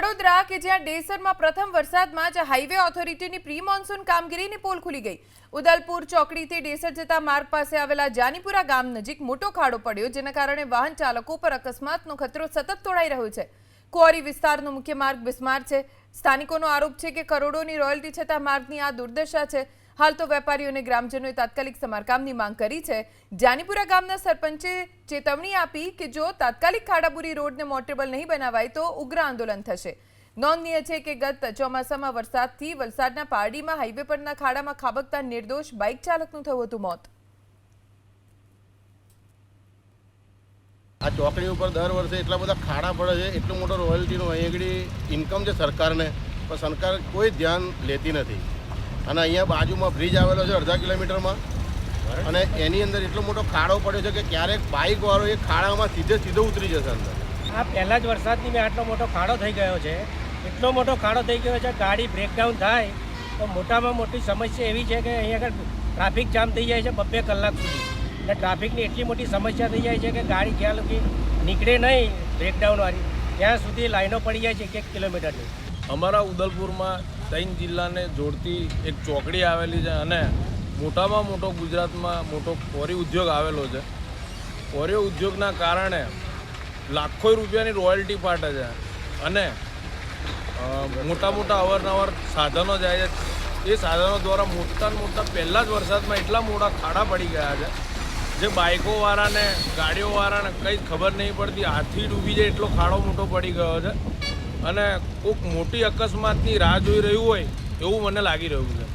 વડોદરા કે જ્યાં ડેસરમાં પ્રથમ વરસાદમાં જ હાઈવે ઓથોરિટીની પ્રી મોન્સૂન કામગીરીની પોલ ખુલી ગઈ। ઉદલપુર ચોકડીથી ડેસર જતા માર્ગ પાસે આવેલા જાનીપુરા ગામ નજીક મોટો ખાડો પડ્યો, જેના કારણે વાહન ચાલકો પર અકસ્માતનો ખતરો સતત તોળાઈ રહ્યો છે। ક્વોરી વિસ્તારનો મુખ્ય માર્ગ બિસ્માર છે। સ્થાનિકોનો આરોપ છે કે કરોડોની રોયલ્ટી છતાં માર્ગની આ દુર્દશા છે। हाल तो वेपारीओ ने ग्रामजनों तात्कालिक समारकामनी मांग करी है। जानीपुरा गामना सरपंचे चेतवणी आपी कि जो तात्कालिक खाड़ापुरी रोड ने मोटेबल नहीं बनावाय तो उग्र आंदोलन थशे। नोंधनीय है कि गत ચોમાસામાં વરસાદથી વલસાડના પારડીમાં હાઈવે પરના ખાડામાં ખાબકતા નિર્દોષ બાઇક ચાલકનું થયું હતું મોત। આ ચોકડી ઉપર દર વર્ષે એટલા બધા ખાડા પડે છે, એટલો મોટો રોયલ્ટીનો અહીં આગળ ઇન્કમ છે સરકારને, પણ સરકાર કોઈ ધ્યાન લેતી નથી। અને અહીંયા બાજુમાં બ્રિજ આવેલો છે અડધા કિલોમીટરમાં, અને એની અંદર એટલો મોટો ખાડો પડ્યો છે કે ક્યારેક બાઇકવાળો એ ખાડામાં સીધો ઉતરી જશે અંદર। આ પહેલા જ વરસાદની મેં આટલો મોટો ખાડો થઈ ગયો છે, એટલો મોટો ખાડો થઈ ગયો છે, ગાડી બ્રેકડાઉન થાય તો મોટામાં મોટી સમસ્યા એવી છે કે અહીં આગળ ટ્રાફિક જામ થઈ જાય છે 2 કલાક સુધી, અને ટ્રાફિકની એટલી મોટી સમસ્યા થઈ જાય છે કે ગાડી જ્યાં લગી નીકળે નહીં બ્રેકડાઉનવાળી ત્યાં સુધી લાઈનો પડી જાય છે 1 કિલોમીટરની। અમારા ઉદલપુરમાં 3 જિલ્લાને જોડતી એક ચોકડી આવેલી છે, અને મોટામાં મોટો ગુજરાતમાં મોટો કોરી ઉદ્યોગ આવેલો છે। કોરી ઉદ્યોગના કારણે લાખો રૂપિયાની રોયલ્ટી પાટે છે, અને મોટા મોટા અવારનવાર સાધનો જાય છે। એ સાધનો દ્વારા મોટા પહેલાં જ વરસાદમાં એટલા મોટા ખાડા પડી ગયા છે જે બાઇકોવાળાને ગાડીઓવાળાને કંઈ ખબર નહીં પડતી, હાથથી ડૂબી જાય એટલો ખાડો મોટો પડી ગયો છે, અને કોઈક મોટી અકસ્માતની રાહ જોઈ રહ્યું હોય એવું મને લાગી રહ્યું છે।